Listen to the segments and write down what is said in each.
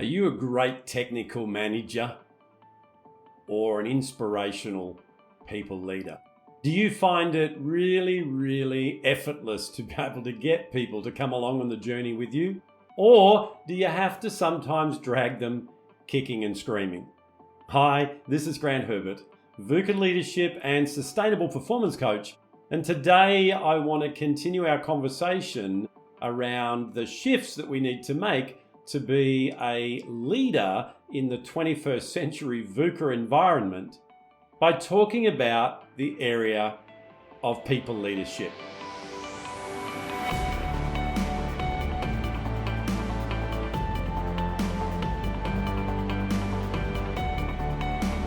Are you a great technical manager or an inspirational people leader? Do you find it really effortless to be able to get people to come along on the journey with you? Or do you have to sometimes drag them kicking and screaming? Hi, this is Grant Herbert, VUCA Leadership and Sustainable Performance Coach. And today I want to continue our conversation around the shifts that we need to make to be a leader in the 21st century VUCA environment by talking about the area of people leadership.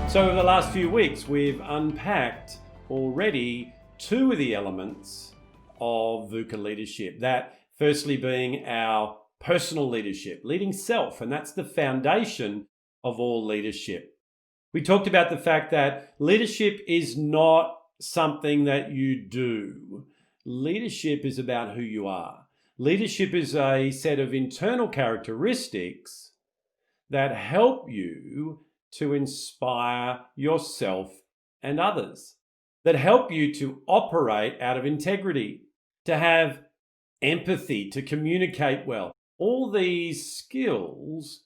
So over the last few weeks, we've unpacked already two of the elements of VUCA leadership. That firstly being our personal leadership, leading self, and that's the foundation of all leadership. We talked about the fact that leadership is not something that you do. Leadership is about who you are. Leadership is a set of internal characteristics that help you to inspire yourself and others, that help you to operate out of integrity, to have empathy, to communicate well. All these skills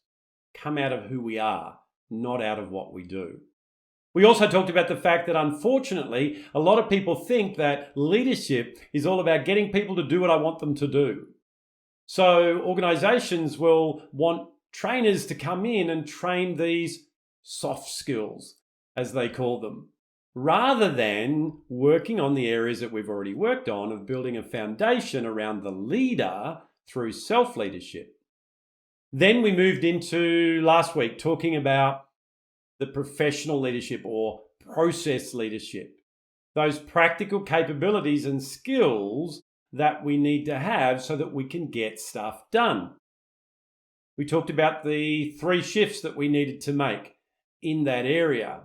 come out of who we are, not out of what we do. We also talked about the fact that unfortunately, a lot of people think that leadership is all about getting people to do what I want them to do. So organizations will want trainers to come in and train these soft skills, as they call them, rather than working on the areas that we've already worked on of building a foundation around the leader through self-leadership. Then we moved into last week talking about the professional leadership or process leadership, those practical capabilities and skills that we need to have so that we can get stuff done. We talked about the 3 shifts that we needed to make in that area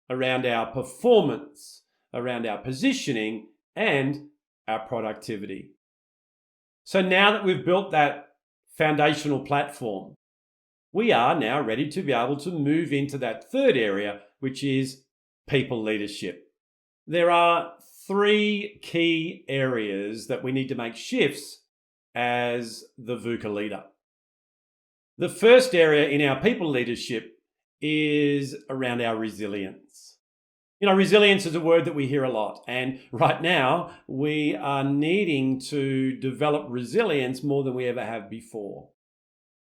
around our performance, around our positioning, and our productivity. So now that we've built that foundational platform, we are now ready to be able to move into that third area, which is people leadership. There are 3 key areas that we need to make shifts as the VUCA leader. The first area in our people leadership is around our resilience. You know, resilience is a word that we hear a lot. And right now, we are needing to develop resilience more than we ever have before.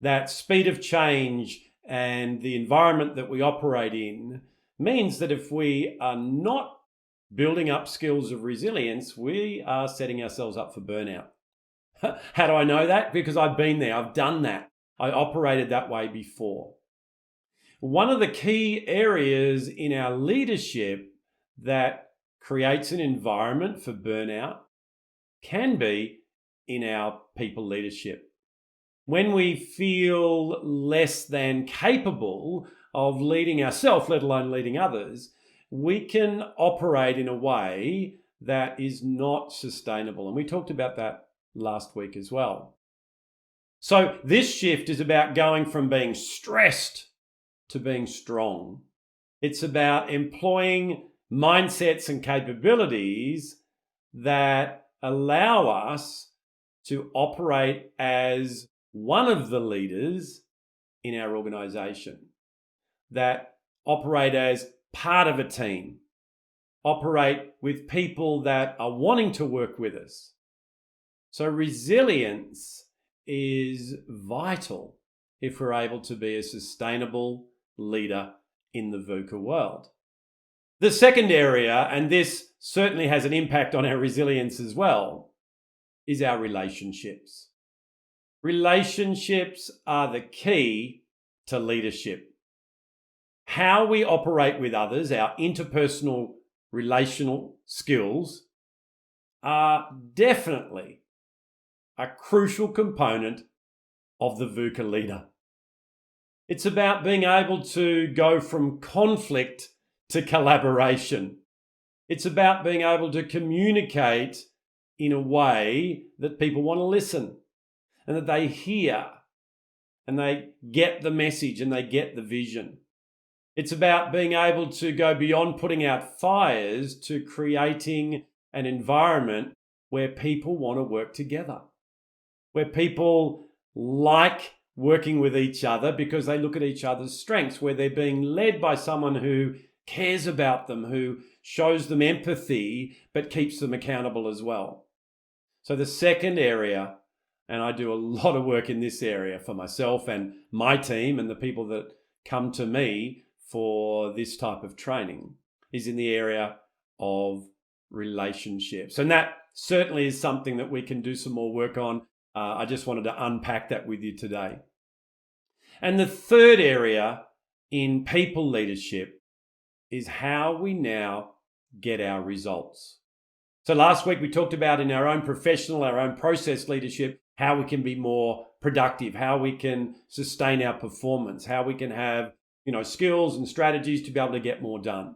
That speed of change and the environment that we operate in means that if we are not building up skills of resilience, we are setting ourselves up for burnout. How do I know that? Because I've been there. I've done that. I operated that way before. One of the key areas in our leadership that creates an environment for burnout can be in our people leadership. When we feel less than capable of leading ourselves, let alone leading others, we can operate in a way that is not sustainable. And we talked about that last week as well. So this shift is about going from being stressed to being strong. It's about employing mindsets and capabilities that allow us to operate as one of the leaders in our organization, that operate as part of a team, operate with people that are wanting to work with us. So resilience is vital if we're able to be a sustainable leader in the VUCA world. The second area, and this certainly has an impact on our resilience as well, is our relationships. Relationships are the key to leadership. How we operate with others, our interpersonal relational skills, are definitely a crucial component of the VUCA leader. It's about being able to go from conflict to collaboration. It's about being able to communicate in a way that people want to listen and that they hear and they get the message and they get the vision. It's about being able to go beyond putting out fires to creating an environment where people want to work together, where people like working with each other because they look at each other's strengths, where they're being led by someone who cares about them, who shows them empathy, but keeps them accountable as well. So the second area, and I do a lot of work in this area for myself and my team and the people that come to me for this type of training, is in the area of relationships. And that certainly is something that we can do some more work on. I just wanted to unpack that with you today. And the third area in people leadership is how we now get our results. So last week we talked about in our own professional, our own process leadership, how we can be more productive, how we can sustain our performance, how we can have, skills and strategies to be able to get more done.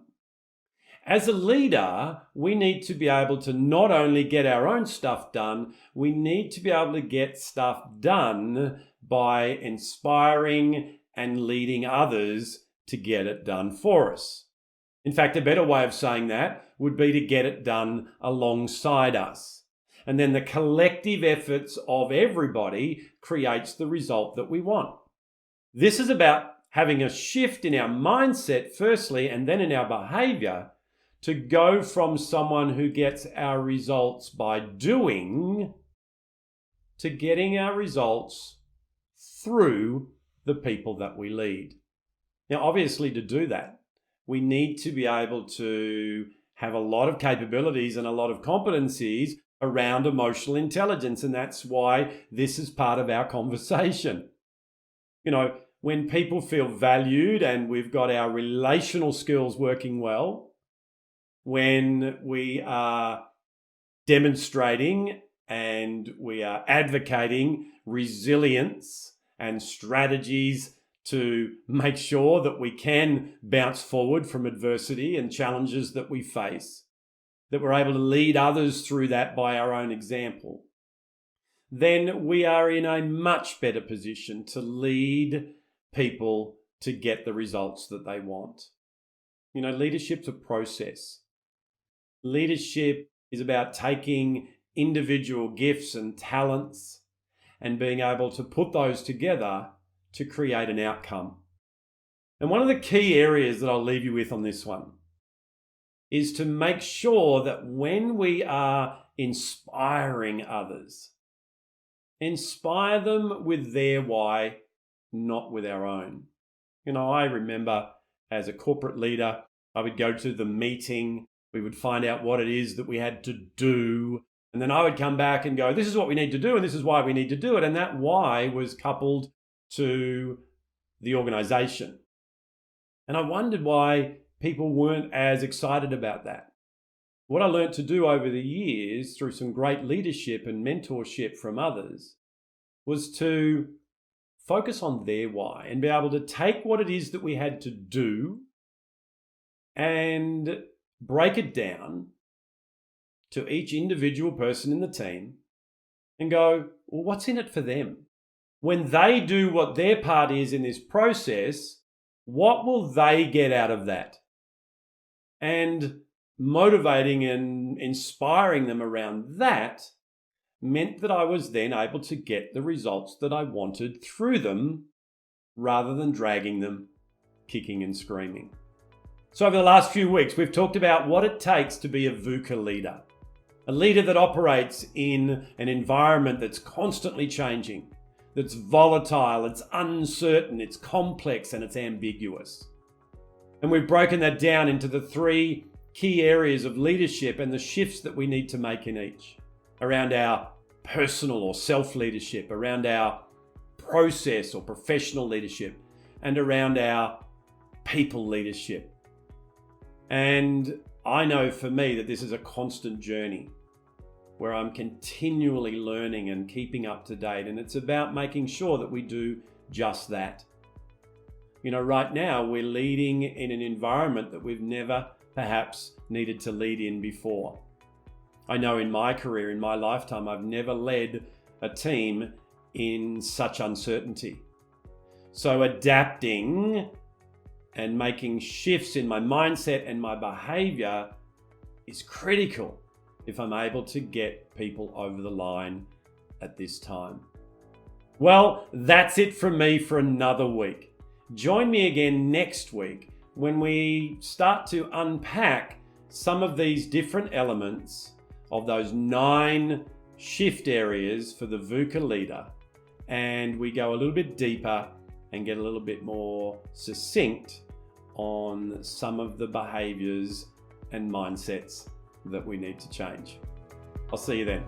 As a leader, we need to be able to not only get our own stuff done, we need to be able to get stuff done by inspiring and leading others to get it done for us. In fact, a better way of saying that would be to get it done alongside us. And then the collective efforts of everybody creates the result that we want. This is about having a shift in our mindset firstly, and then in our behavior, to go from someone who gets our results by doing to getting our results through the people that we lead. Now, obviously, to do that, we need to be able to have a lot of capabilities and a lot of competencies around emotional intelligence. And that's why this is part of our conversation. When people feel valued and we've got our relational skills working well, when we are demonstrating and we are advocating resilience and strategies to make sure that we can bounce forward from adversity and challenges that we face, that we're able to lead others through that by our own example, then we are in a much better position to lead people to get the results that they want. Leadership's a process. Leadership is about taking individual gifts and talents and being able to put those together to create an outcome. And one of the key areas that I'll leave you with on this one is to make sure that when we are inspiring others, inspire them with their why, not with our own. I remember as a corporate leader, I would go to the meeting, we would find out what it is that we had to do, and then I would come back and go, this is what we need to do, and this is why we need to do it. And that why was coupled to the organization. And I wondered why people weren't as excited about that. What I learned to do over the years through some great leadership and mentorship from others was to focus on their why and be able to take what it is that we had to do and break it down to each individual person in the team and go, well, what's in it for them? When they do what their part is in this process, what will they get out of that? And motivating and inspiring them around that meant that I was then able to get the results that I wanted through them rather than dragging them, kicking and screaming. So over the last few weeks, we've talked about what it takes to be a VUCA leader, a leader that operates in an environment that's constantly changing, that's volatile, it's uncertain, it's complex, and it's ambiguous. And we've broken that down into the three key areas of leadership and the shifts that we need to make in each, around our personal or self-leadership, around our process or professional leadership, and around our people leadership. And I know for me that this is a constant journey where I'm continually learning and keeping up to date. And it's about making sure that we do just that. Right now we're leading in an environment that we've never perhaps needed to lead in before. I know in my career, in my lifetime, I've never led a team in such uncertainty. So adapting and making shifts in my mindset and my behavior is critical if I'm able to get people over the line at this time. Well, that's it from me for another week. Join me again next week when we start to unpack some of these different elements of those 9 shift areas for the VUCA leader, and we go a little bit deeper and get a little bit more succinct on some of the behaviors and mindsets that we need to change. I'll see you then.